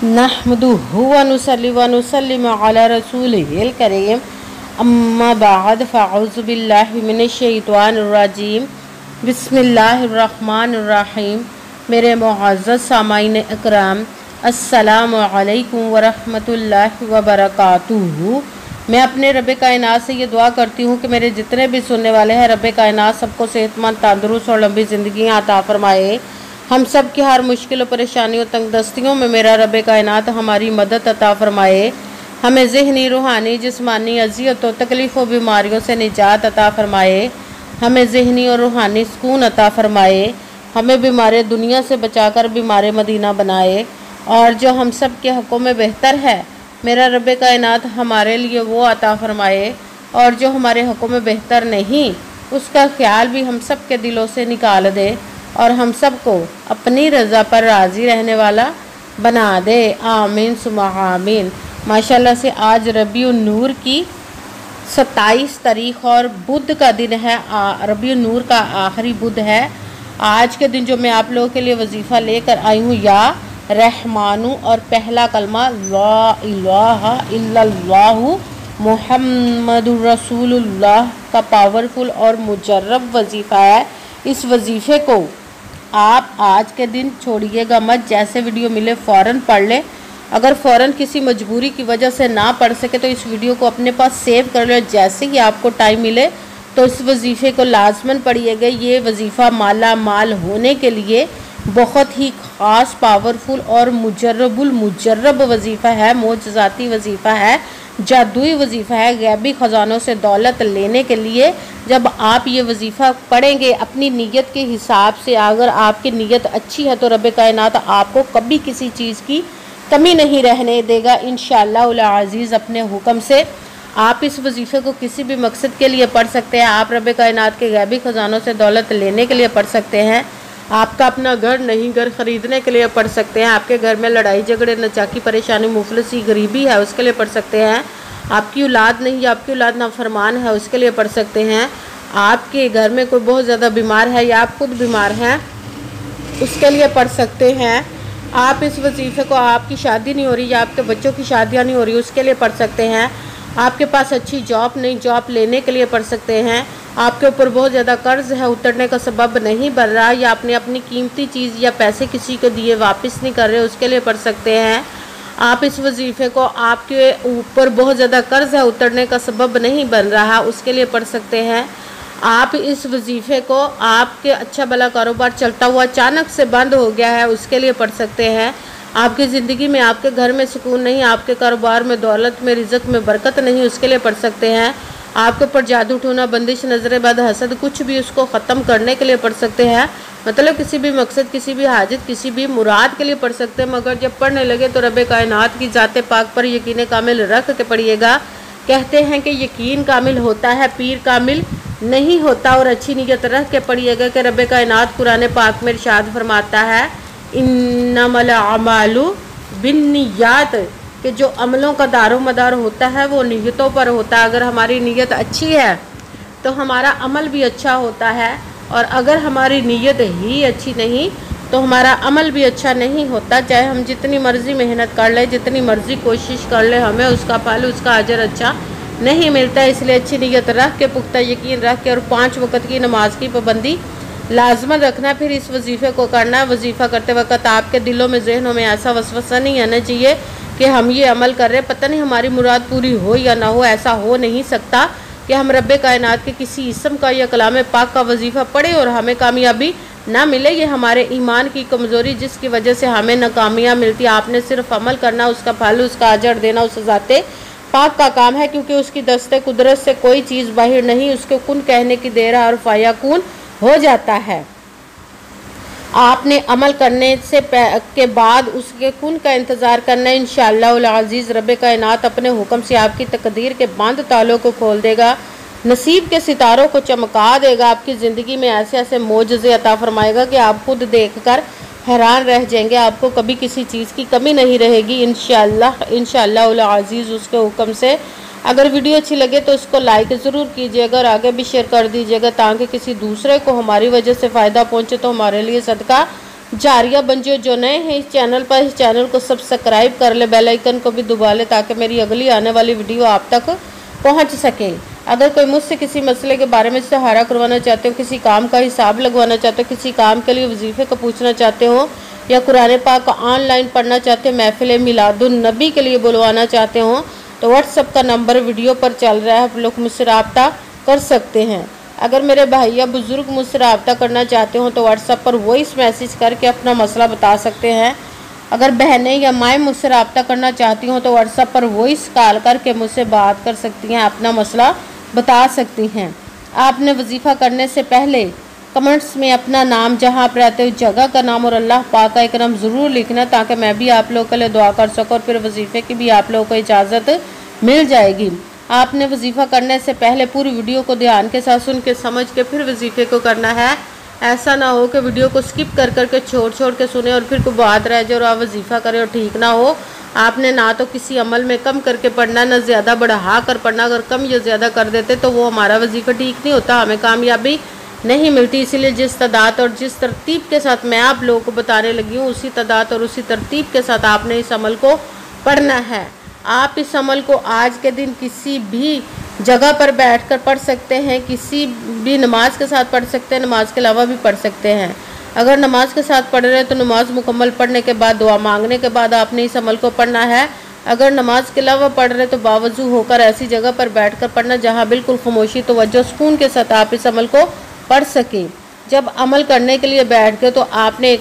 नहमदुहु व नुसल्ली व नुसल्लिमु अला रसूलिहिल करीम अम्मा बाद फ़अऊज़ु बिल्लाहि मिनश शैतानिर रजीम बिस्मिल्लाहिर रहमानिर रहीम। मेरे मुअज़्ज़ज़ सामाईन इकराम, अस्सलामु अलैकुम व रहमतुल्लाहि व बरकातुहू। मैं अपने रब कायनात से ये दुआ करती हूँ कि मेरे जितने भी सुनने वाले हैं, रब कायनात सबको सेहतमंद, तंदुरुस्त और लंबी ज़िंदगी अता फरमाए। हम सब की हर मुश्किल परेशानियों तंगदस्तियों में मेरा रब कायनात हमारी मदद अता फरमाए। हमें ज़हनी, रूहानी, जिस्मानी अज़ियतों, तकलीफ़ों, बीमारियों से निजात अता फरमाए। हमें ज़हनी और रूहानी सुकून अता फरमाए। हमें बीमार दुनिया से बचाकर बीमार मदीना बनाए। और जो हम सब के हक़ों में बेहतर है, मेरा रब कायनात हमारे लिए वो अता फरमाए। और जो हमारे हक़ों में बेहतर नहीं, उसका ख्याल भी हम सब के दिलों से निकाल दे और हम सबको अपनी रज़ा पर राज़ी रहने वाला बना दे। आमीन सुम्मा आमीन। माशाल्लाह से आज रबीउन नूर की 27 तारीख़ और बुध का दिन है। रबीउन नूर का आखिरी बुध है। आज के दिन जो मैं आप लोगों के लिए वजीफ़ा लेकर आई हूँ, या रहमानू, और पहला कलमा ला इलाहा इल्लल्लाहु मुहम्मदुर रसूलुल्लाह का पावरफुल और मुजर्रब वजीफ़ा है। इस वजीफ़े को आप आज के दिन छोड़िएगा मत। जैसे वीडियो मिले फ़ौरन पढ़ लें। अगर फ़ौरन किसी मजबूरी की वजह से ना पढ़ सके तो इस वीडियो को अपने पास सेव कर लें। जैसे ही आपको टाइम मिले तो इस वजीफ़े को लाजमन पढ़िएगा। ये वजीफ़ा माला माल होने के लिए बहुत ही ख़ास, पावरफुल और मुजर्रब वजीफ़ा है। मोजज़ाती वजीफ़ा है, जादुई वजीफ़ा है। गैबी ख़जानों से दौलत लेने के लिए जब आप ये वजीफ़ा पढ़ेंगे अपनी नीयत के हिसाब से, अगर आपकी नीयत अच्छी है तो रब कायनात आपको कभी किसी चीज़ की कमी नहीं रहने देगा इंशाअल्लाह उल अज़ीज़ अपने हुक्म से। आप इस वजीफ़े को किसी भी मकसद के लिए पढ़ सकते हैं। आप रब कायनात के गैबी ख़जानों से दौलत लेने के लिए पढ़ सकते हैं। आपका अपना घर नहीं, घर ख़रीदने के लिए पढ़ सकते हैं। आपके घर में लड़ाई झगड़े, नचाकी, परेशानी, मुफलिसी, गरीबी है, उसके लिए पढ़ सकते हैं। आपकी औलाद नहीं, आपकी औलाद नाफरमान है, उसके लिए पढ़ सकते हैं। आपके घर में कोई बहुत ज़्यादा बीमार है या आप खुद बीमार हैं, उसके लिए पढ़ सकते हैं। आप इस वजीफ़े को, आपकी शादी नहीं हो रही या आपके बच्चों की शादियाँ नहीं हो रही, उसके लिए पढ़ सकते हैं। आपके पास अच्छी जॉब नहीं, जॉब लेने के लिए पढ़ सकते हैं। आपके ऊपर बहुत ज़्यादा कर्ज़ है, उतरने का सबब नहीं बन रहा, या आपने अपनी कीमती चीज़ या पैसे किसी को दिए वापस नहीं कर रहे, उसके लिए पढ़ सकते हैं। आप इस वजीफ़े को, आपके ऊपर बहुत ज़्यादा कर्ज़ है, उतरने का सबब नहीं बन रहा, उसके लिए पढ़ सकते हैं। आप इस वजीफ़े को, आपके अच्छा भला कारोबार चलता हुआ अचानक से बंद हो गया है, उसके लिए पढ़ सकते हैं। आपकी ज़िंदगी में, आपके घर में सुकून नहीं, आपके कारोबार में, दौलत में, रिज़्क़ में बरकत नहीं, उसके लिए पढ़ सकते हैं। आपके ऊपर जादू टोना, बंदिश, नज़र बद, हसद, कुछ भी, उसको ख़त्म करने के लिए पढ़ सकते हैं। मतलब किसी भी मकसद, किसी भी हाजत, किसी भी मुराद के लिए पढ़ सकते हैं। मगर जब पढ़ने लगे तो रब कायनात की ज़ात पाक पर यकीन कामिल रख के पढ़िएगा। कहते हैं कि यकीन कामिल होता है, पीर कामिल नहीं होता। और अच्छी नीयत रख के पढ़िएगा कि रब कायनात कुरान पाक में इरशाद फरमाता है, इन्नमल अमालु बिन्नियात, कि जो अमलों का दारो मदार होता है वो नीयतों पर होता है। अगर हमारी नीयत अच्छी है तो हमारा अमल भी अच्छा होता है, और अगर हमारी नीयत ही अच्छी नहीं तो हमारा अमल भी अच्छा नहीं होता। चाहे हम जितनी मर्ज़ी मेहनत कर लें, जितनी मर्ज़ी कोशिश कर लें, हमें उसका फल, उसका अजर अच्छा नहीं मिलता। इसलिए अच्छी नीयत रख के, पुख्ता यकीन रख के, और 5 वक़्त की नमाज की पाबंदी लाजमन रखना। फिर इस वजीफ़े को करना। वजीफ़ा करते वक्त आपके दिलों में, जहनों में ऐसा वसवसा नहीं आना चाहिए कि हम ये अमल कर रहे हैं, पता नहीं हमारी मुराद पूरी हो या ना हो। ऐसा हो नहीं सकता कि हम रब कायनात के किसी इस्म का या कलाम पाक का वजीफ़ा पढ़े और हमें कामयाबी ना मिले। ये हमारे ईमान की कमज़ोरी, जिसकी वजह से हमें नाकामियाँ मिलती। आपने सिर्फ अमल करना, उसका फल, उसका अजर देना उस ज़ाते पाक का काम है, क्योंकि उसकी दस्ते कुदरत से कोई चीज़ बाहर नहीं। उसके कुन कहने की देर है और फ़याकुन हो जाता है। आपने अमल करने से के बाद उसके कुन का इंतज़ार करना। इंशाअल्लाह उल अज़ीज़ रब कायनात अपने हुक्म से आपकी तकदीर के बंद तालों को खोल देगा, नसीब के सितारों को चमका देगा। आपकी ज़िंदगी में ऐसे ऐसे मोजज़े अता फरमाएगा कि आप खुद देखकर हैरान रह जाएंगे। आपको कभी किसी चीज़ की कमी नहीं रहेगी इंशाअल्लाह उल अज़ीज़ उसके हुक्म से। अगर वीडियो अच्छी लगे तो इसको लाइक ज़रूर कीजिएगा और आगे भी शेयर कर दीजिएगा, ताकि किसी दूसरे को हमारी वजह से फ़ायदा पहुँचे तो हमारे लिए सदका जारिया बन जाओ। जो नए हैं इस चैनल पर, इस चैनल को सब्सक्राइब कर ले, बेल आइकन को भी दबा ले ताकि मेरी अगली आने वाली वीडियो आप तक पहुंच सके। अगर कोई मुझसे किसी मसले के बारे में सहारा करवाना चाहते हो, किसी काम का हिसाब लगवाना चाहते हो, किसी काम के लिए वजीफ़े को पूछना चाहते हो, या कुरान पाक का ऑनलाइन पढ़ना चाहते हो, महफिल मिलादुन नबी के लिए बुलवाना चाहते हो, तो व्हाट्सअप का नंबर वीडियो पर चल रहा है, आप लोग मुझसे रब्ता कर सकते हैं। अगर मेरे भाई या बुज़ुर्ग मुझसे रब्ता करना चाहते हो तो व्हाट्सअप पर वॉइस मैसेज करके अपना मसला बता सकते हैं। अगर बहनें या माएँ मुझसे रब्ता करना चाहती हों तो व्हाट्सअप पर वॉइस कॉल करके मुझसे बात कर सकती हैं, अपना मसला बता सकती हैं। आपने वजीफ़ा करने से पहले कमेंट्स में अपना नाम, जहां आप रहते हो जगह का नाम और अल्लाह पाक का एक नाम ज़रूर लिखना ताकि मैं भी आप लोगों के लिए दुआ कर सकूँ और फिर वजीफ़े की भी आप लोगों को इजाज़त मिल जाएगी। आपने वजीफ़ा करने से पहले पूरी वीडियो को ध्यान के साथ सुन के समझ के फिर वजीफ़े को करना है। ऐसा ना हो कि वीडियो को स्किप कर करके छोड़ के सुने और फिर कोई बात रह जाए और आप वजीफ़ा करें और ठीक ना हो। आपने ना तो किसी अमल में कम करके पढ़ना, ना ज़्यादा बढ़ा कर पढ़ना। अगर कम या ज़्यादा कर देते तो वो हमारा वजीफ़ा ठीक नहीं होता, हमें कामयाबी नहीं मिलती। इसीलिए जिस तादाद और जिस तरतीब के साथ मैं आप लोगों को बताने लगी हूँ, उसी तादाद और उसी तरतीब के साथ आपने इस अमल को पढ़ना है। आप इस अमल को आज के दिन किसी भी जगह पर बैठकर पढ़ सकते हैं, किसी भी नमाज के साथ पढ़ सकते हैं, नमाज के अलावा भी पढ़ सकते हैं। अगर नमाज के साथ पढ़ रहे हैं तो नमाज मुकम्मल पढ़ने के बाद, दुआ मांगने के बाद आपने इस अमल को पढ़ना है। अगर नमाज के अलावा पढ़ रहे तो बावजू होकर ऐसी जगह पर बैठकर पढ़ना जहाँ बिल्कुल खामोशी, तवज्जो, सुकून के साथ आप इस अमल को पढ़ सकें। जब अमल करने के लिए बैठ गए तो आपने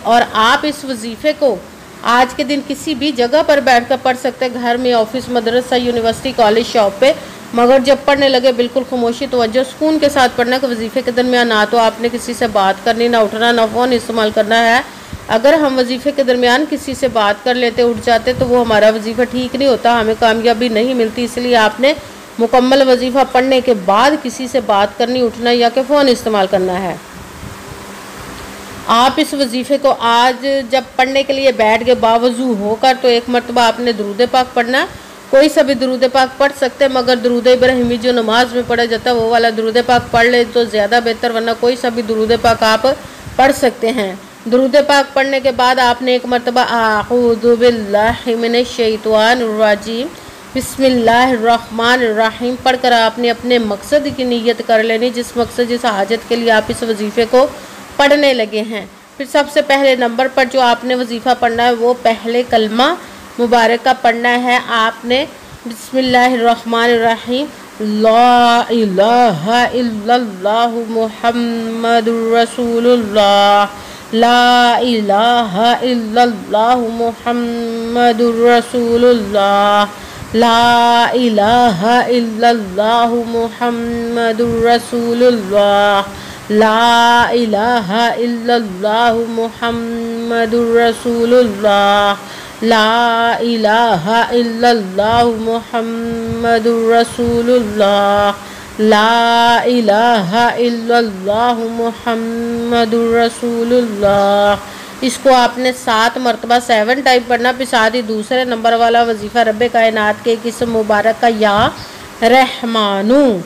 और आप इस वजीफ़े को आज के दिन किसी भी जगह पर बैठकर पढ़ सकते हैं, घर में, ऑफिस, मदरसा, यूनिवर्सिटी, कॉलेज, शॉप पे। मगर जब पढ़ने लगे बिल्कुल खामोशी, तवज्जो, सुकून के साथ पढ़ना कि वजीफ़े के दरमियान ना तो आपने किसी से बात करनी, ना उठना, ना फ़ोन इस्तेमाल करना है। अगर हम वजीफ़े के दरमियान किसी से बात कर लेते, उठ जाते, तो वो हमारा वजीफ़ा ठीक नहीं होता, हमें कामयाबी नहीं मिलती। इसलिए आपने मुकम्मल वजीफ़ा पढ़ने के बाद किसी से बात करनी, उठना या कि फ़ोन इस्तेमाल करना है। आप इस वजीफ़े को आज जब पढ़ने के लिए बैठ गए बावजू होकर, तो एक मरतबा आपने दुरूद पाक पढ़ना। कोई सा भी दुरूद पाक पढ़ सकते हैं, मगर दुरूद इब्राहिमी जो नमाज में पढ़ा जाता है वो वाला दुरूद पाक पढ़ ले तो ज़्यादा बेहतर, वरना कोई सा भी दुरूद पाक आप पढ़ सकते हैं। दुरूद पाक पढ़ने के बाद आपने एक मरतबा आऊज़ु बिल्लाहि मिनश शैतानिर रजीम बिस्मिल्लाहिर्रहमानिर्रहीम पढ़कर आपने अपने मकसद की नीयत कर लेनी, जिस मकसद, जिस हाजत के लिए आप इस वजीफ़े को पढ़ने लगे हैं। फिर सबसे पहले नंबर पर जो आपने वजीफ़ा पढ़ना है वो पहले कलमा मुबारक का पढ़ना है। आपने बिस्मिल्लाहिर्रहमानिर्रहीम ला इलाहा इल्लल्लाहु मुहम्मदुर रसूलुल्लाह, ला इलाहा इल्लल्लाहु मुहम्मदुर रसूलुल्लाह, ला इलाहा इल्लल्लाहु मुहम्मदुर रसूलुल्लाह, ला इलाहा इल्लल्लाहु मुहम्मदुर रसूलुल्लाह, ला इलाहा इल्लल्लाहु मुहम्मदुर रसूलुल्लाह, ला इलाहा इल्लल्लाहु मुहम्मदुर रसूलुल्लाह। इसको आपने 7 मरतबा 7 टाइम पढ़ना। फिर साथ ही दूसरे नंबर वाला वजीफ़ा रब्बे कायनात के किस्म मुबारक का या रहमानु,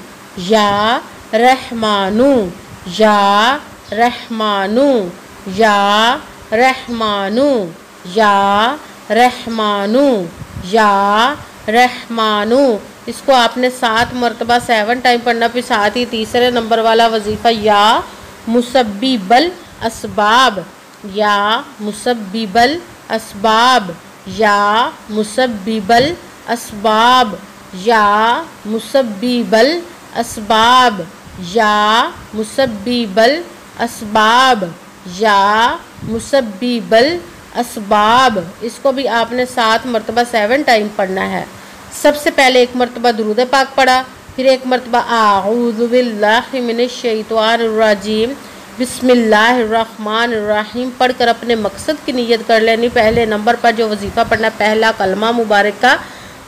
या रहमानु, या रहमानु, या रहमानु, या रहमानु, या रहमानु। इसको आपने 7 मरतबा 7 टाइम पढ़ना। फिर साथ ही तीसरे नंबर वाला वजीफ़ा या मुसब्बिबल असबाब, या मुसब्बिबल असबाब, या मुसब्बिबल असबाब, या मुसब्बिबल असबाब, या मुसब्बिबल असबाब, या मुसब्बिबल असबाब। इसको भी आपने 7 मरतबा 7 टाइम पढ़ना है। सबसे पहले एक मरतबा दुरूद पाक पढ़ा, फिर एक मरतबा आऊज़ु बिल्लाहि मिनश शैतानिर रजीम बिस्मिल्लाहिर्रहमानिर्रहीम पढ़कर अपने मकसद की नीयत कर लेनी। पहले नंबर पर जो वजीफ़ा पढ़ना, पहला कलमा मुबारक का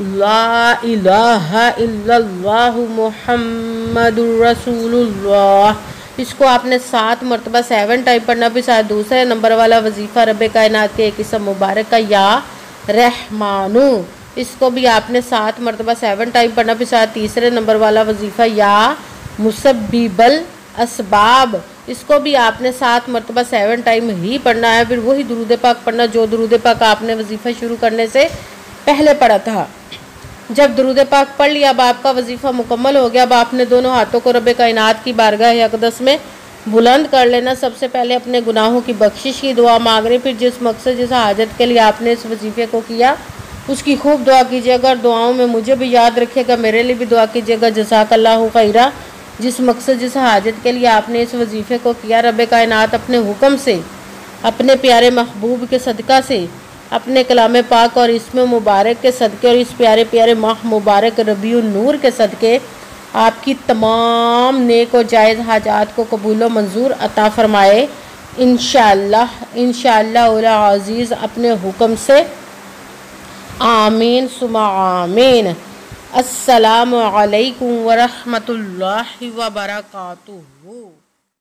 ला इलाहा इल्लल्लाहु मुहम्मदुर रसूलुल्लाह, इसको आपने 7 मरतबा 7 टाइम पढ़ना। फिर साथ दूसरे नंबर वाला वजीफ़ा रब्बे कायनात के एक किस्म मुबारक का या रहमानु, इसको भी आपने 7 मरतबा 7 टाइम पढ़ना। फिर साथ तीसरे नंबर वाला वजीफ़ा या मुसब्बिबल असबाब, इसको भी आपने 7 मरतबा 7 टाइम ही पढ़ना है। फिर वही दुरूद पाक पढ़ना जो दुरूद पाक आपने वजीफ़ा शुरू करने से पहले पढ़ा था। जब दुरूद पाक पढ़ लिया, अब आपका वजीफ़ा मुकम्मल हो गया। अब आपने दोनों हाथों को रब कायनात की बारगाह अक़दस में बुलंद कर लेना। सबसे पहले अपने गुनाहों की बख्शिश की दुआ मांगनी। फिर जिस मकसद जिस हाजत के लिए आपने इस वजीफ़े को किया उसकी खूब दुआ कीजिएगा और दुआओं में मुझे भी याद रखिएगा, मेरे लिए भी दुआ कीजिएगा। जज़ाकल्लाहु खैरा। जिस मकसद जिस हाजत के लिए आपने इस वजीफ़े को किया, रब कायनात अपने हुक्म से, अपने प्यारे महबूब के सदका से, अपने कलाम पाक और इसमें मुबारक के सदक़े और इस प्यारे प्यारे माह मुबारक रबीउन नूर के सदक़े आपकी तमाम नेक और जायज़ हाजात को कबूल व मंजूर अता फ़रमाए इंशाअल्लाह उल अज़ीज़ अपने हुक्म से। आमीन सुमा आमीन। अस्सलामु अलैकुम व रहमतुल्लाहि व बरकातुहू।